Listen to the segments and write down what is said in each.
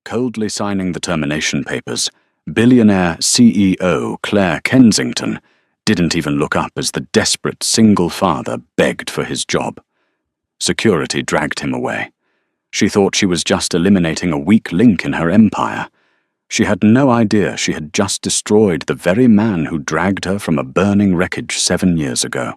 Coldly signing the termination papers, Billionaire CEO Claire Kensington didn't even look up as the desperate single father begged for his job. Security dragged him away. She thought she was just eliminating a weak link in her empire. She had no idea she had just destroyed the very man who dragged her from a burning wreckage 7 years ago.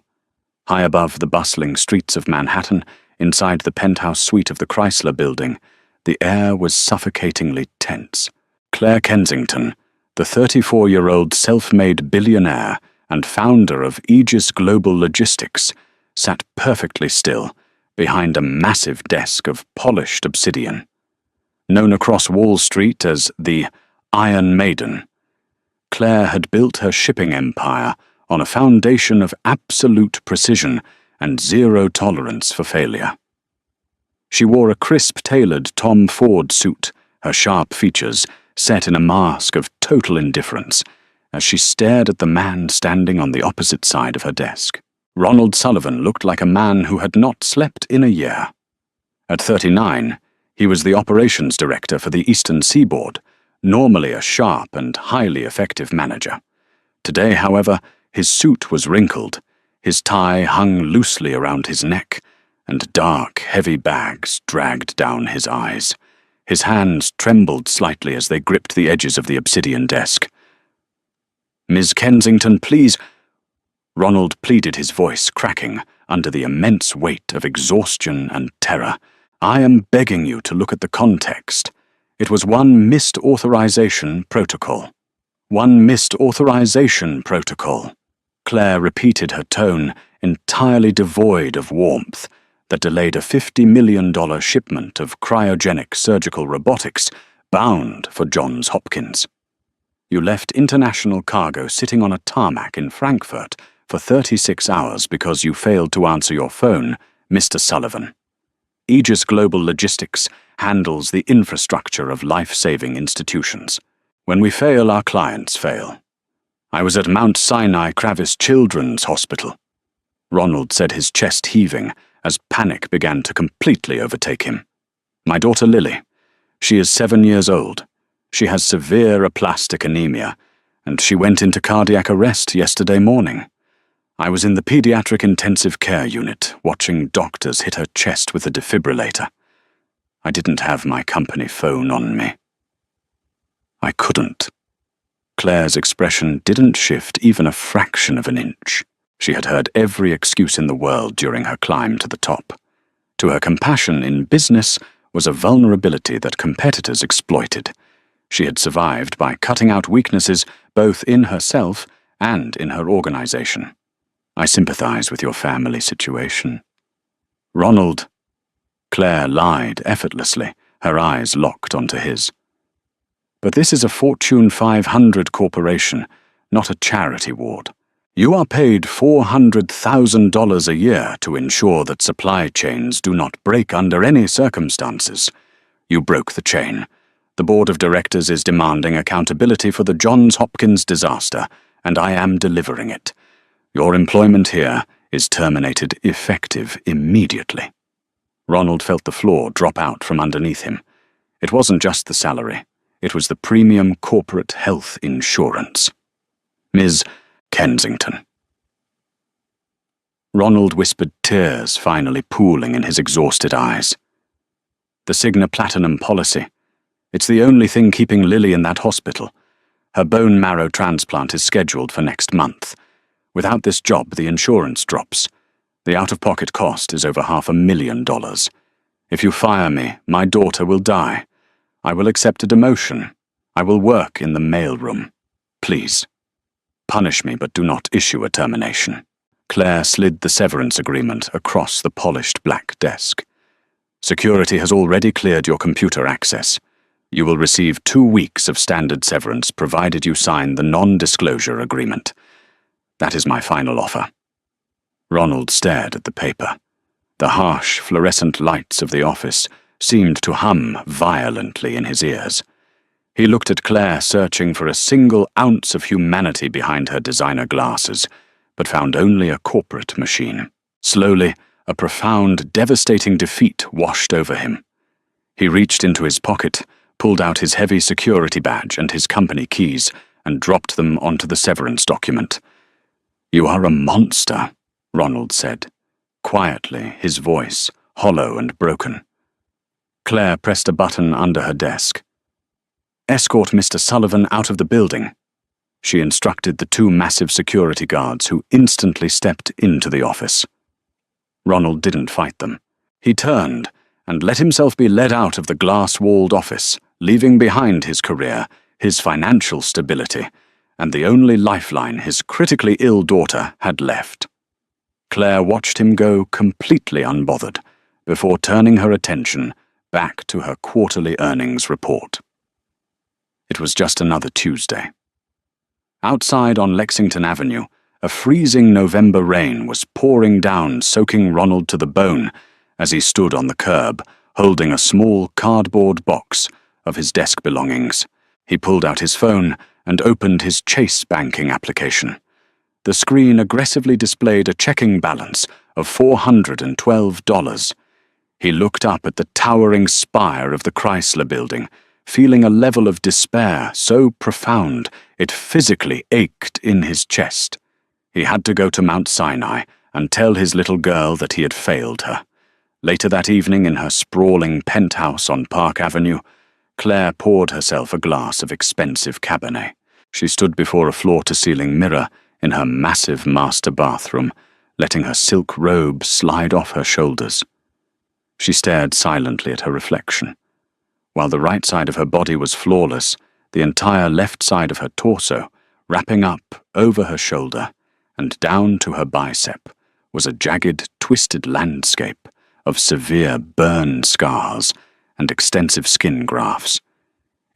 High above the bustling streets of Manhattan, inside the penthouse suite of the Chrysler Building, the air was suffocatingly tense. Claire Kensington, the 34-year-old self-made billionaire and founder of Aegis Global Logistics, sat perfectly still behind a massive desk of polished obsidian. Known across Wall Street as the Iron Maiden, Claire had built her shipping empire on a foundation of absolute precision and zero tolerance for failure. She wore a crisp-tailored Tom Ford suit, her sharp features set in a mask of total indifference, as she stared at the man standing on the opposite side of her desk. Ronald Sullivan looked like a man who had not slept in a year. At 39, he was the operations director for the Eastern Seaboard, normally a sharp and highly effective manager. Today, however, his suit was wrinkled, his tie hung loosely around his neck, and dark, heavy bags dragged down his eyes. His hands trembled slightly as they gripped the edges of the obsidian desk. "Ms. Kensington, please—" Ronald pleaded, his voice cracking under the immense weight of exhaustion and terror. "I am begging you to look at the context. It was one missed authorization protocol. One missed authorization protocol." Claire repeated, her tone entirely devoid of warmth, that delayed a $50 million shipment of cryogenic surgical robotics bound for Johns Hopkins. "You left international cargo sitting on a tarmac in Frankfurt for 36 hours because you failed to answer your phone, Mr. Sullivan. Aegis Global Logistics handles the infrastructure of life-saving institutions. When we fail, our clients fail. I was at Mount Sinai Kravis Children's Hospital." Ronald said, his chest heaving as panic began to completely overtake him. "My daughter Lily. She is 7 years old. She has severe aplastic anemia, and she went into cardiac arrest yesterday morning. I was in the pediatric intensive care unit, watching doctors hit her chest with a defibrillator. I didn't have my company phone on me." "I couldn't." Claire's expression didn't shift even a fraction of an inch. She had heard every excuse in the world during her climb to the top. To her, compassion in business was a vulnerability that competitors exploited. She had survived by cutting out weaknesses both in herself and in her organization. "I sympathize with your family situation." "Ronald," Claire lied effortlessly, her eyes locked onto his. "But this is a Fortune 500 corporation, not a charity ward. You are paid $400,000 a year to ensure that supply chains do not break under any circumstances. You broke the chain. The board of directors is demanding accountability for the Johns Hopkins disaster, and I am delivering it. Your employment here is terminated effective immediately." Ronald felt the floor drop out from underneath him. It wasn't just the salary. It was the premium corporate health insurance. "Ms. Kensington." Ronald whispered, tears finally pooling in his exhausted eyes. "The Cigna Platinum policy. It's the only thing keeping Lily in that hospital. Her bone marrow transplant is scheduled for next month. Without this job, the insurance drops. The out-of-pocket cost is over $500,000. If you fire me, my daughter will die. I will accept a demotion. I will work in the mailroom. Please. Punish me, but do not issue a termination." Claire slid the severance agreement across the polished black desk. "Security has already cleared your computer access. You will receive 2 weeks of standard severance provided you sign the non-disclosure agreement. That is my final offer." Ronald stared at the paper. The harsh, fluorescent lights of the office seemed to hum violently in his ears. He looked at Claire, searching for a single ounce of humanity behind her designer glasses, but found only a corporate machine. Slowly, a profound, devastating defeat washed over him. He reached into his pocket, pulled out his heavy security badge and his company keys, and dropped them onto the severance document. "You are a monster," Ronald said, quietly, his voice hollow and broken. Claire pressed a button under her desk. "Escort Mr. Sullivan out of the building," she instructed the two massive security guards who instantly stepped into the office. Ronald didn't fight them. He turned and let himself be led out of the glass-walled office, leaving behind his career, his financial stability, and the only lifeline his critically ill daughter had left. Claire watched him go completely unbothered before turning her attention back to her quarterly earnings report. It was just another Tuesday. Outside on Lexington Avenue, a freezing November rain was pouring down, soaking Ronald to the bone as he stood on the curb, holding a small cardboard box of his desk belongings. He pulled out his phone and opened his Chase banking application. The screen aggressively displayed a checking balance of $412. He looked up at the towering spire of the Chrysler Building, feeling a level of despair so profound it physically ached in his chest. He had to go to Mount Sinai and tell his little girl that he had failed her. Later that evening, in her sprawling penthouse on Park Avenue, Claire poured herself a glass of expensive Cabernet. She stood before a floor-to-ceiling mirror in her massive master bathroom, letting her silk robe slide off her shoulders. She stared silently at her reflection. While the right side of her body was flawless, the entire left side of her torso, wrapping up over her shoulder and down to her bicep, was a jagged, twisted landscape of severe burn scars and extensive skin grafts.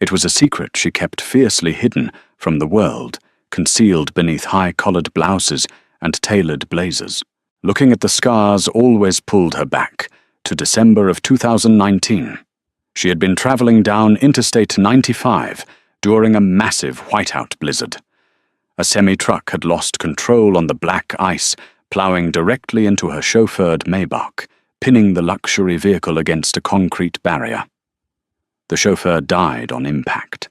It was a secret she kept fiercely hidden from the world, concealed beneath high-collared blouses and tailored blazers. Looking at the scars always pulled her back to December of 2019. She had been traveling down Interstate 95 during a massive whiteout blizzard. A semi-truck had lost control on the black ice, plowing directly into her chauffeured Maybach, pinning the luxury vehicle against a concrete barrier. The chauffeur died on impact.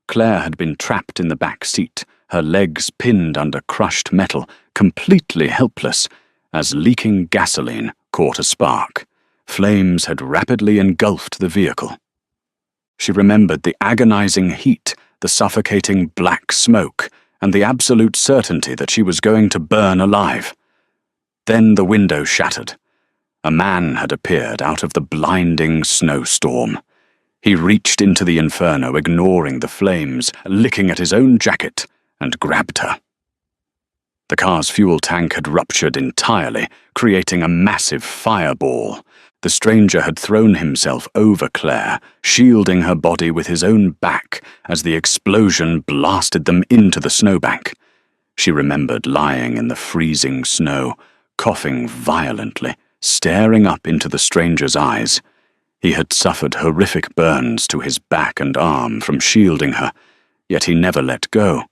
Claire had been trapped in the back seat, her legs pinned under crushed metal, completely helpless, as leaking gasoline caught a spark. Flames had rapidly engulfed the vehicle. She remembered the agonizing heat, the suffocating black smoke, and the absolute certainty that she was going to burn alive. Then the window shattered. A man had appeared out of the blinding snowstorm. He reached into the inferno, ignoring the flames, licking at his own jacket, and grabbed her. The car's fuel tank had ruptured entirely, creating a massive fireball. The stranger had thrown himself over Claire, shielding her body with his own back as the explosion blasted them into the snowbank. She remembered lying in the freezing snow, coughing violently, staring up into the stranger's eyes. He had suffered horrific burns to his back and arm from shielding her, yet he never let go.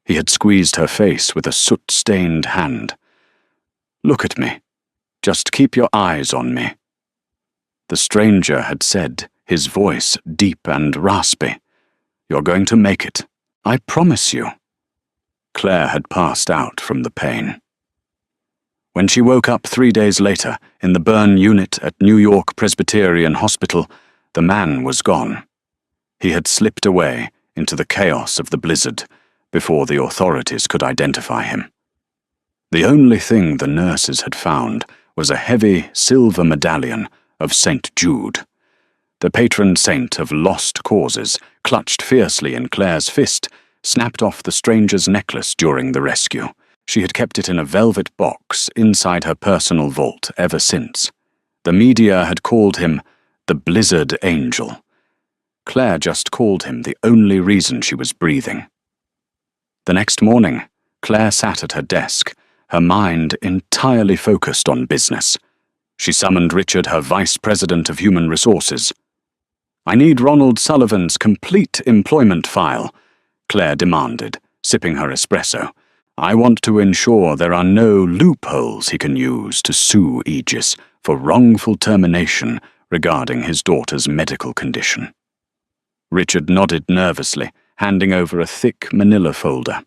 He had squeezed her face with a soot-stained hand. "Look at me. Just keep your eyes on me." The stranger had said, his voice deep and raspy. "You're going to make it. I promise you." Claire had passed out from the pain. When she woke up 3 days later in the burn unit at New York Presbyterian Hospital, the man was gone. He had slipped away into the chaos of the blizzard before the authorities could identify him. The only thing the nurses had found was a heavy silver medallion of St. Jude. The patron saint of lost causes, clutched fiercely in Claire's fist, snapped off the stranger's necklace during the rescue. She had kept it in a velvet box inside her personal vault ever since. The media had called him the Blizzard Angel. Claire just called him the only reason she was breathing. The next morning, Claire sat at her desk, her mind entirely focused on business. She summoned Richard, her Vice President of Human Resources. "I need Ronald Sullivan's complete employment file," Claire demanded, sipping her espresso. "I want to ensure there are no loopholes he can use to sue Aegis for wrongful termination regarding his daughter's medical condition." Richard nodded nervously, handing over a thick manila folder.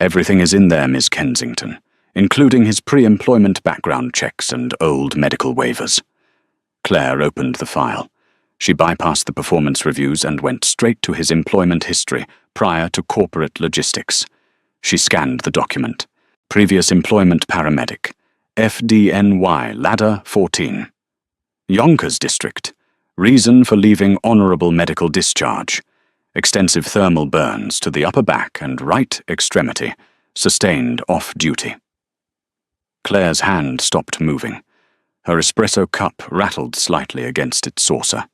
"Everything is in there, Miss Kensington, including his pre-employment background checks and old medical waivers." Claire opened the file. She bypassed the performance reviews and went straight to his employment history prior to corporate logistics. She scanned the document. Previous employment paramedic. FDNY, ladder 14. Yonkers District. Reason for leaving honorable medical discharge. Extensive thermal burns to the upper back and right extremity. Sustained off-duty. Claire's hand stopped moving. Her espresso cup rattled slightly against its saucer.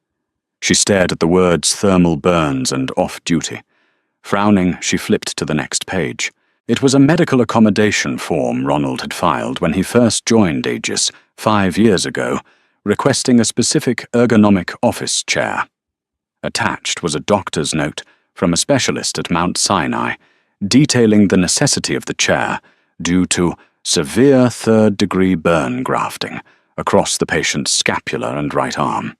She stared at the words thermal burns and off-duty. Frowning, she flipped to the next page. It was a medical accommodation form Ronald had filed when he first joined Aegis 5 years ago, requesting a specific ergonomic office chair. Attached was a doctor's note from a specialist at Mount Sinai, detailing the necessity of the chair due to severe third-degree burn grafting across the patient's scapula and right arm.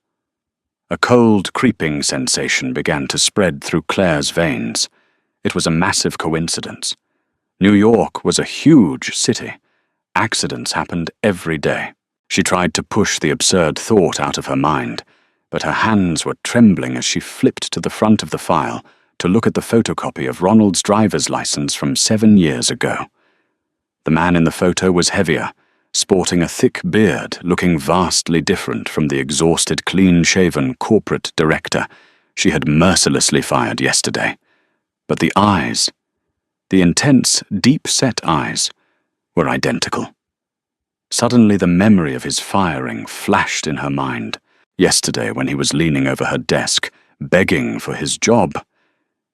A cold, creeping sensation began to spread through Claire's veins. It was a massive coincidence. New York was a huge city. Accidents happened every day. She tried to push the absurd thought out of her mind, but her hands were trembling as she flipped to the front of the file to look at the photocopy of Ronald's driver's license from 7 years ago. The man in the photo was heavier, sporting a thick beard, looking vastly different from the exhausted, clean-shaven corporate director she had mercilessly fired yesterday. But the eyes, the intense, deep-set eyes, were identical. Suddenly the memory of his firing flashed in her mind, yesterday when he was leaning over her desk, begging for his job.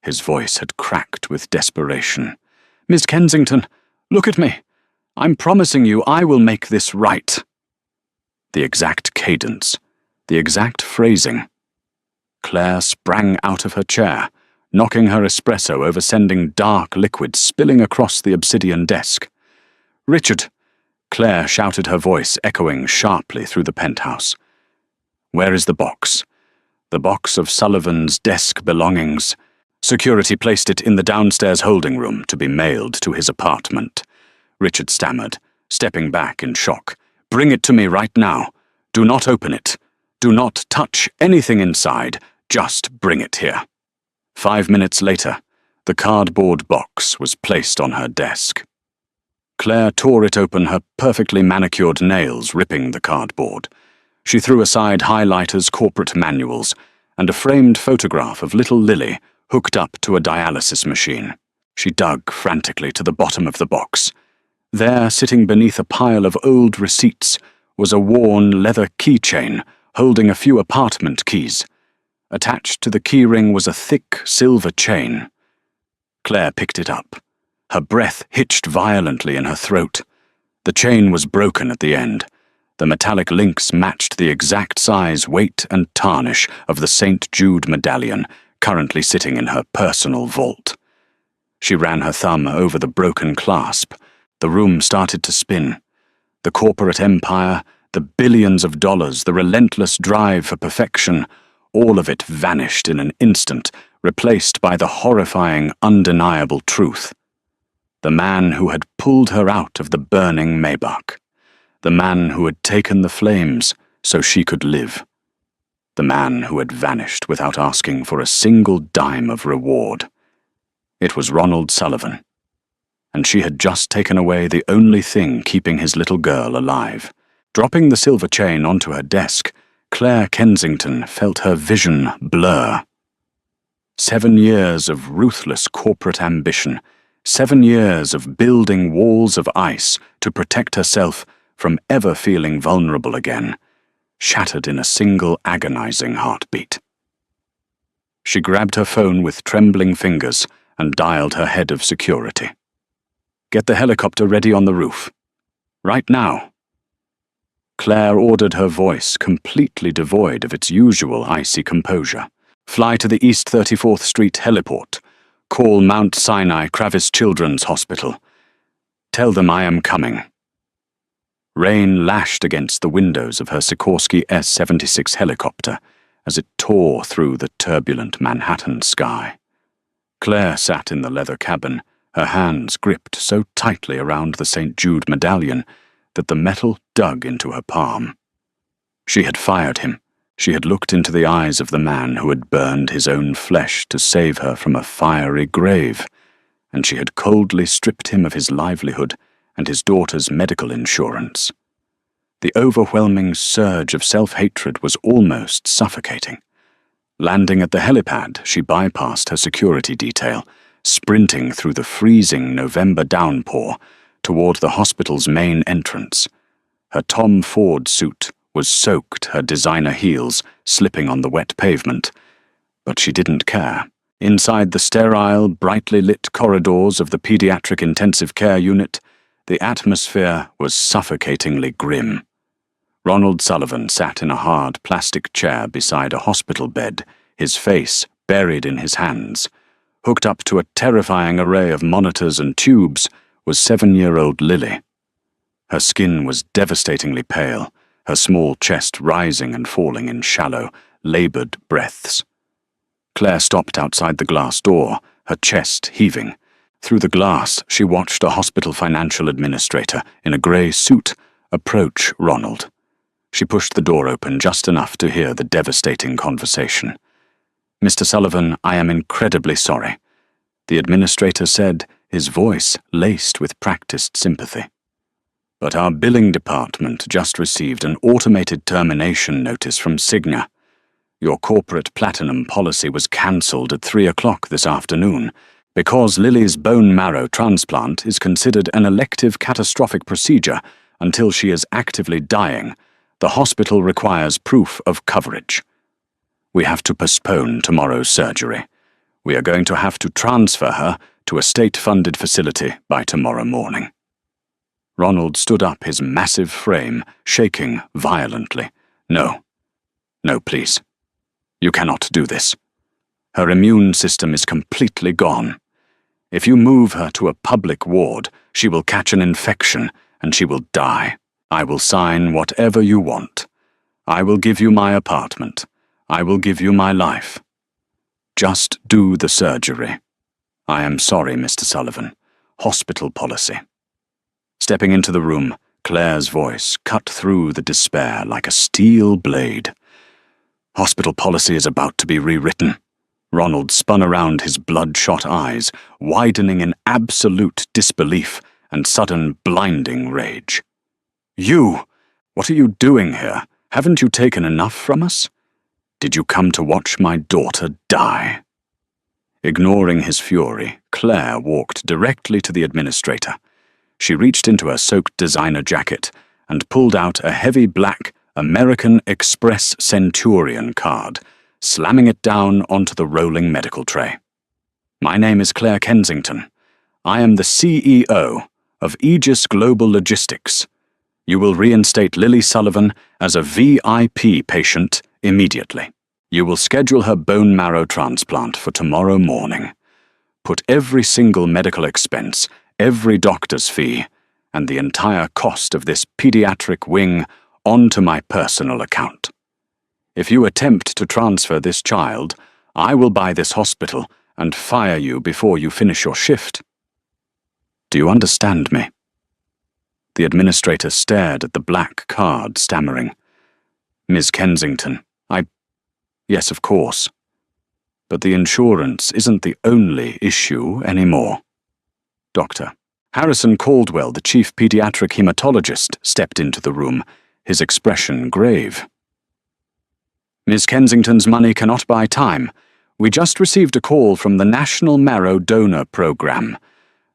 His voice had cracked with desperation. "Miss Kensington, look at me. I'm promising you I will make this right." The exact cadence, the exact phrasing. Claire sprang out of her chair, knocking her espresso over, sending dark liquid spilling across the obsidian desk. "Richard!" Claire shouted, her voice echoing sharply through the penthouse. "Where is the box?" "The box of Sullivan's desk belongings." Security placed it in the downstairs holding room to be mailed to his apartment. Richard stammered, stepping back in shock. "Bring it to me right now. Do not open it. Do not touch anything inside. Just bring it here." 5 minutes later, the cardboard box was placed on her desk. Claire tore it open, her perfectly manicured nails ripping the cardboard. She threw aside highlighters, corporate manuals, and a framed photograph of little Lily hooked up to a dialysis machine. She dug frantically to the bottom of the box. There, sitting beneath a pile of old receipts, was a worn leather keychain holding a few apartment keys. Attached to the keyring was a thick silver chain. Claire picked it up. Her breath hitched violently in her throat. The chain was broken at the end. The metallic links matched the exact size, weight, and tarnish of the St. Jude medallion currently sitting in her personal vault. She ran her thumb over the broken clasp. The room started to spin. The corporate empire, the billions of dollars, the relentless drive for perfection, all of it vanished in an instant, replaced by the horrifying, undeniable truth. The man who had pulled her out of the burning Maybach. The man who had taken the flames so she could live. The man who had vanished without asking for a single dime of reward. It was Ronald Sullivan. And she had just taken away the only thing keeping his little girl alive. Dropping the silver chain onto her desk, Claire Kensington felt her vision blur. 7 years of ruthless corporate ambition, 7 years of building walls of ice to protect herself from ever feeling vulnerable again, shattered in a single agonizing heartbeat. She grabbed her phone with trembling fingers and dialed her head of security. "Get the helicopter ready on the roof. Right now." Claire ordered, her voice completely devoid of its usual icy composure. "Fly to the East 34th Street heliport. Call Mount Sinai Kravis Children's Hospital. Tell them I am coming." Rain lashed against the windows of her Sikorsky S-76 helicopter as it tore through the turbulent Manhattan sky. Claire sat in the leather cabin, her hands gripped so tightly around the St. Jude medallion that the metal dug into her palm. She had fired him. She had looked into the eyes of the man who had burned his own flesh to save her from a fiery grave, and she had coldly stripped him of his livelihood and his daughter's medical insurance. The overwhelming surge of self-hatred was almost suffocating. Landing at the helipad, she bypassed her security detail, sprinting through the freezing November downpour toward the hospital's main entrance. Her Tom Ford suit was soaked, her designer heels slipping on the wet pavement, but she didn't care. Inside the sterile, brightly lit corridors of the pediatric intensive care unit, the atmosphere was suffocatingly grim. Ronald Sullivan sat in a hard plastic chair beside a hospital bed, his face buried in his hands. Hooked up to a terrifying array of monitors and tubes was 7-year-old Lily. Her skin was devastatingly pale, her small chest rising and falling in shallow, labored breaths. Claire stopped outside the glass door, her chest heaving. Through the glass, she watched a hospital financial administrator in a grey suit approach Ronald. She pushed the door open just enough to hear the devastating conversation. "Mr. Sullivan, I am incredibly sorry," the administrator said, his voice laced with practiced sympathy. "But our billing department just received an automated termination notice from Cigna. Your corporate platinum policy was cancelled at 3 o'clock this afternoon. Because Lily's bone marrow transplant is considered an elective catastrophic procedure until she is actively dying, the hospital requires proof of coverage. We have to postpone tomorrow's surgery. We are going to have to transfer her to a state-funded facility by tomorrow morning." Ronald stood up, his massive frame shaking violently. No, please. You cannot do this. Her immune system is completely gone. If you move her to a public ward, she will catch an infection and she will die. I will sign whatever you want. I will give you my apartment. I will give you my life. Just do the surgery. I am sorry, Mr. Sullivan. Hospital policy. Stepping into the room, Claire's voice cut through the despair like a steel blade. Hospital policy is about to be rewritten. Ronald spun around, his bloodshot eyes widening in absolute disbelief and sudden blinding rage. "You! What are you doing here? Haven't you taken enough from us? Did you come to watch my daughter die?" Ignoring his fury, Claire walked directly to the administrator. She reached into her soaked designer jacket and pulled out a heavy black American Express Centurion card, slamming it down onto the rolling medical tray. "My name is Claire Kensington. I am the CEO of Aegis Global Logistics. You will reinstate Lily Sullivan as a VIP patient immediately. You will schedule her bone marrow transplant for tomorrow morning. Put every single medical expense, every doctor's fee, and the entire cost of this pediatric wing onto my personal account. If you attempt to transfer this child, I will buy this hospital and fire you before you finish your shift. Do you understand me?" The administrator stared at the black card, stammering. "Ms. Kensington, Yes, of course. But the insurance isn't the only issue anymore." Doctor Harrison Caldwell, the chief pediatric hematologist, stepped into the room, his expression grave. "Ms. Kensington's money cannot buy time. We just received a call from the National Marrow Donor Program.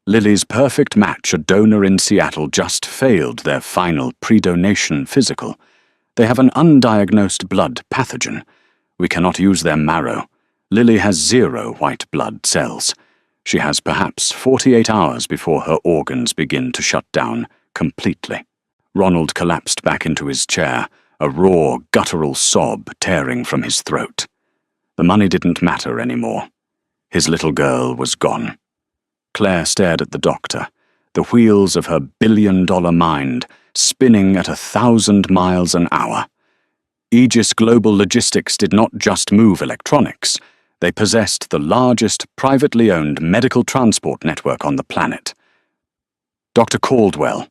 Lily's perfect match, a donor in Seattle, just failed their final pre-donation physical. They have an undiagnosed blood pathogen. We cannot use their marrow. Lily has 0 white blood cells. She has perhaps 48 hours before her organs begin to shut down completely." Ronald collapsed back into his chair, a raw, guttural sob tearing from his throat. The money didn't matter anymore. His little girl was gone. Claire stared at the doctor, the wheels of her billion-dollar mind spinning at 1,000 miles an hour. Aegis Global Logistics did not just move electronics, they possessed the largest privately owned medical transport network on the planet. "Dr. Caldwell,"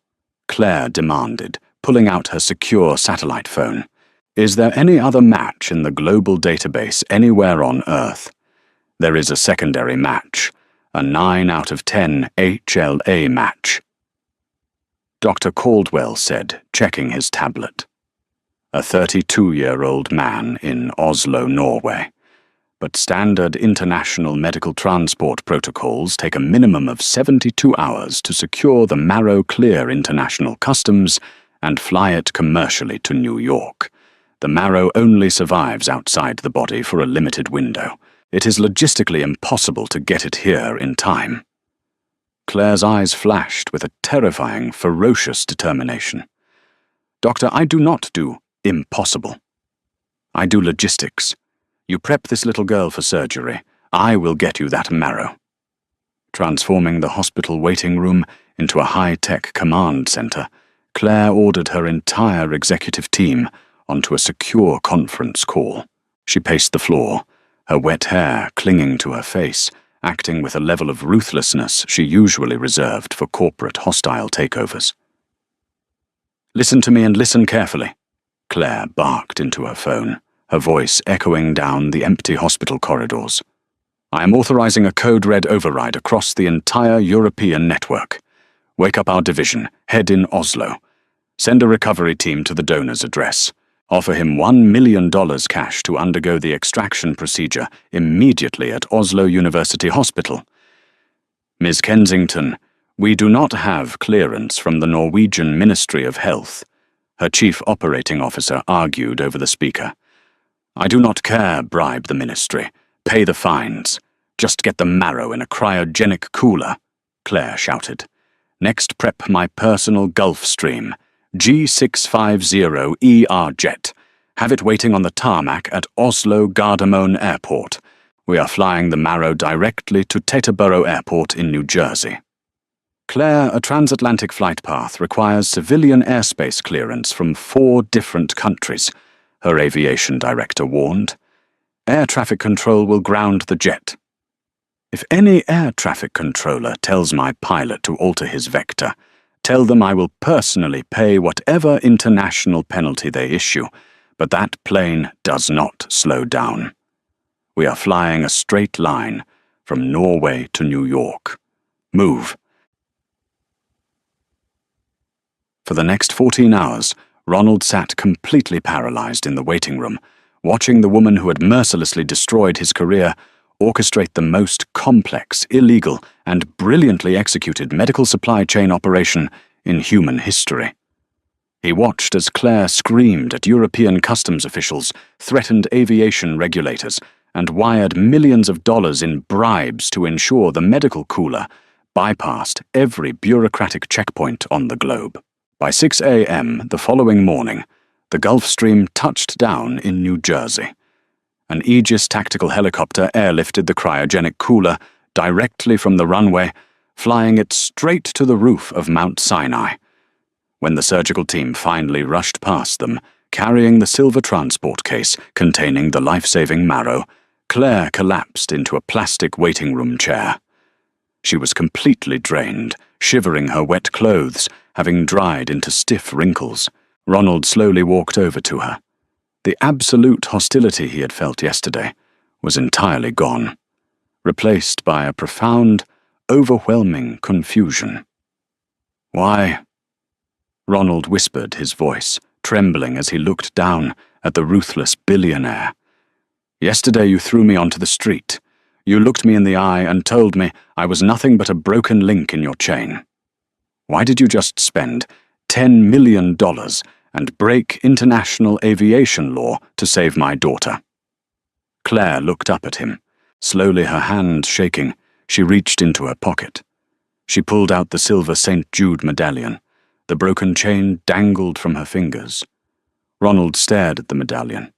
Claire demanded, pulling out her secure satellite phone. "Is there any other match in the global database anywhere on Earth?" "There is a secondary match, a 9 out of 10 HLA match," Dr. Caldwell said, checking his tablet. "A 32-year-old man in Oslo, Norway. But standard international medical transport protocols take a minimum of 72 hours to secure the marrow clear international customs and fly it commercially to New York. The marrow only survives outside the body for a limited window. It is logistically impossible to get it here in time." Claire's eyes flashed with a terrifying, ferocious determination. "Doctor, I do not do impossible. I do logistics. You prep this little girl for surgery. I will get you that marrow." Transforming the hospital waiting room into a high-tech command center, Claire ordered her entire executive team onto a secure conference call. She paced the floor, her wet hair clinging to her face, acting with a level of ruthlessness she usually reserved for corporate hostile takeovers. "Listen to me and listen carefully," Claire barked into her phone, her voice echoing down the empty hospital corridors. "I am authorizing a code red override across the entire European network. Wake up our division, head in Oslo. Send a recovery team to the donor's address. Offer him $1 million cash to undergo the extraction procedure immediately at Oslo University Hospital. Ms. Kensington, we do not have clearance from the Norwegian Ministry of Health," her chief operating officer argued over the speaker. "I do not care, bribe the ministry. Pay the fines. Just get the marrow in a cryogenic cooler," Claire shouted. "Next prep my personal Gulfstream, G650ER jet. Have it waiting on the tarmac at Oslo Gardermoen Airport. We are flying the marrow directly to Teterboro Airport in New Jersey." "Claire, a transatlantic flight path requires civilian airspace clearance from 4 different countries," her aviation director warned. "Air traffic control will ground the jet." "If any air traffic controller tells my pilot to alter his vector, tell them I will personally pay whatever international penalty they issue, but that plane does not slow down. We are flying a straight line from Norway to New York. Move." For the next 14 hours, Ronald sat completely paralyzed in the waiting room, watching the woman who had mercilessly destroyed his career orchestrate the most complex, illegal, and brilliantly executed medical supply chain operation in human history. He watched as Claire screamed at European customs officials, threatened aviation regulators, and wired millions of dollars in bribes to ensure the medical cooler bypassed every bureaucratic checkpoint on the globe. By 6 a.m. the following morning, the Gulfstream touched down in New Jersey. An Aegis tactical helicopter airlifted the cryogenic cooler directly from the runway, flying it straight to the roof of Mount Sinai. When the surgical team finally rushed past them, carrying the silver transport case containing the life-saving marrow, Claire collapsed into a plastic waiting room chair. She was completely drained, shivering her wet clothes, having dried into stiff wrinkles. Ronald slowly walked over to her. The absolute hostility he had felt yesterday was entirely gone, replaced by a profound, overwhelming confusion. "Why?" Ronald whispered, his voice trembling as he looked down at the ruthless billionaire. "Yesterday you threw me onto the street. You looked me in the eye and told me I was nothing but a broken link in your chain. Why did you just spend $10 million and break international aviation law to save my daughter?" Claire looked up at him. Slowly, her hand shaking, she reached into her pocket. She pulled out the silver St. Jude medallion. The broken chain dangled from her fingers. Ronald stared at the medallion.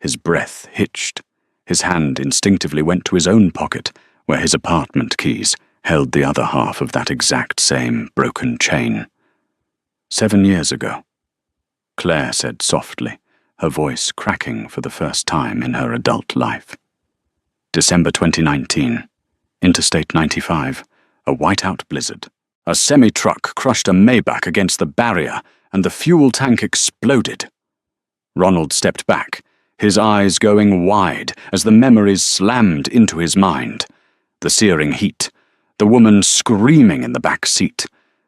His breath hitched. His hand instinctively went to his own pocket, where his apartment keys held the other half of that exact same broken chain. 7 years ago, Claire said softly, her voice cracking for the first time in her adult life. December 2019. Interstate 95. A whiteout blizzard. A semi-truck crushed a Maybach against the barrier, and the fuel tank exploded. Ronald stepped back, his eyes going wide as the memories slammed into his mind. The searing heat, the woman screaming in the back seat,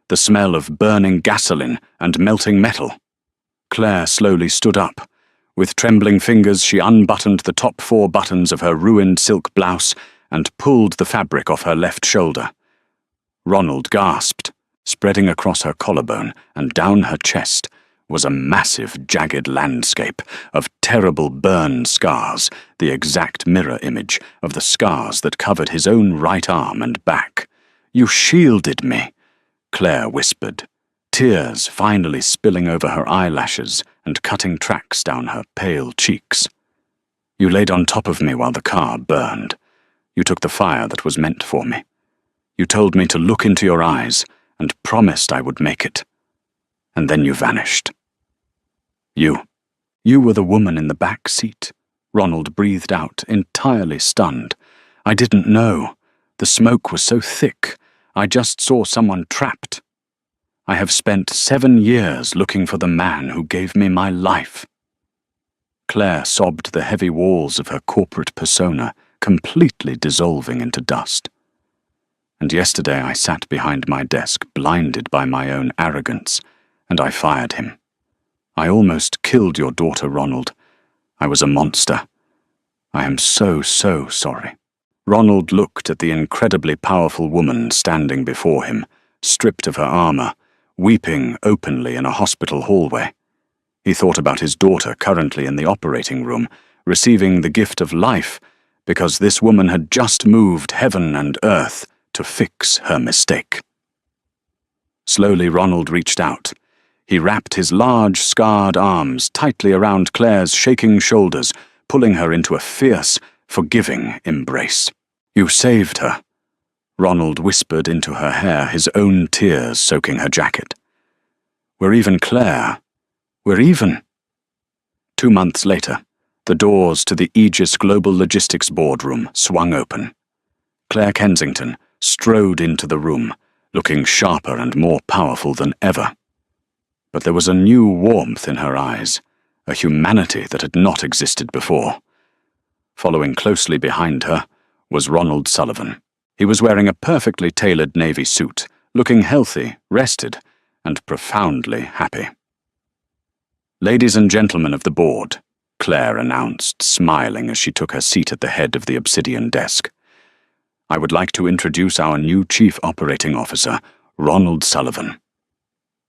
the smell of burning gasoline and melting metal. Claire slowly stood up. With trembling fingers, she unbuttoned the top 4 buttons of her ruined silk blouse and pulled the fabric off her left shoulder. Ronald gasped. Spreading across her collarbone and down her chest was a massive, jagged landscape of terrible burn scars, the exact mirror image of the scars that covered his own right arm and back. "You shielded me," Claire whispered, tears finally spilling over her eyelashes and cutting tracks down her pale cheeks. "You laid on top of me while the car burned. You took the fire that was meant for me. You told me to look into your eyes and promised I would make it. And then you vanished." You were the woman in the back seat," Ronald breathed out, entirely stunned. "I didn't know. The smoke was so thick. I just saw someone trapped. I have spent 7 years looking for the man who gave me my life." Claire sobbed the heavy walls of her corporate persona, completely dissolving into dust. "And yesterday I sat behind my desk, blinded by my own arrogance, and I fired him. I almost killed your daughter, Ronald. I was a monster. I am so sorry." Ronald looked at the incredibly powerful woman standing before him, stripped of her armor, weeping openly in a hospital hallway. He thought about his daughter currently in the operating room, receiving the gift of life, because this woman had just moved heaven and earth to fix her mistake. Slowly, Ronald reached out. He wrapped his large, scarred arms tightly around Claire's shaking shoulders, pulling her into a fierce, forgiving embrace. "You saved her," Ronald whispered into her hair, his own tears soaking her jacket. "We're even, Claire. We're even." 2 months later, the doors to the Aegis Global Logistics boardroom swung open. Claire Kensington strode into the room, looking sharper and more powerful than ever. But there was a new warmth in her eyes, a humanity that had not existed before. Following closely behind her was Ronald Sullivan. He was wearing a perfectly tailored navy suit, looking healthy, rested, and profoundly happy. "Ladies and gentlemen of the board," Claire announced, smiling as she took her seat at the head of the obsidian desk, "I would like to introduce our new Chief Operating Officer, Ronald Sullivan.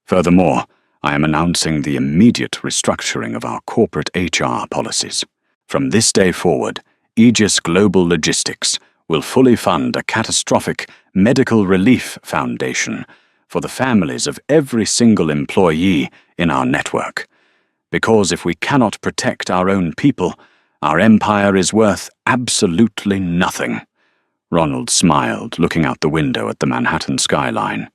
Furthermore, I am announcing the immediate restructuring of our corporate HR policies. From this day forward, Aegis Global Logistics will fully fund a catastrophic medical relief foundation for the families of every single employee in our network. Because if we cannot protect our own people, our empire is worth absolutely nothing." Ronald smiled, looking out the window at the Manhattan skyline.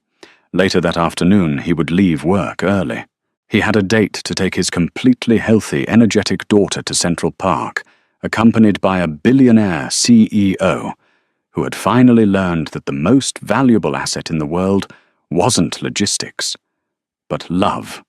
Later that afternoon, he would leave work early. He had a date to take his completely healthy, energetic daughter to Central Park, accompanied by a billionaire CEO who had finally learned that the most valuable asset in the world wasn't logistics, but love.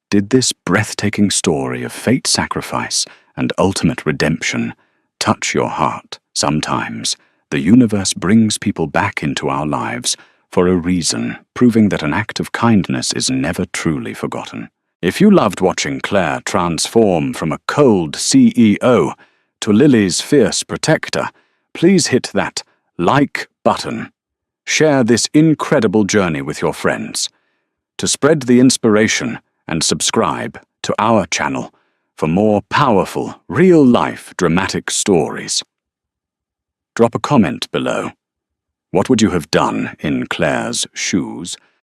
Did this breathtaking story of fate sacrifice and ultimate redemption touch your heart? Sometimes the universe brings people back into our lives for a reason, proving that an act of kindness is never truly forgotten. If you loved watching Claire transform from a cold CEO to Lily's fierce protector, please hit that like button. Share this incredible journey with your friends. To spread the inspiration, and subscribe to our channel for more powerful, real-life dramatic stories. Drop a comment below. What would you have done in Claire's shoes?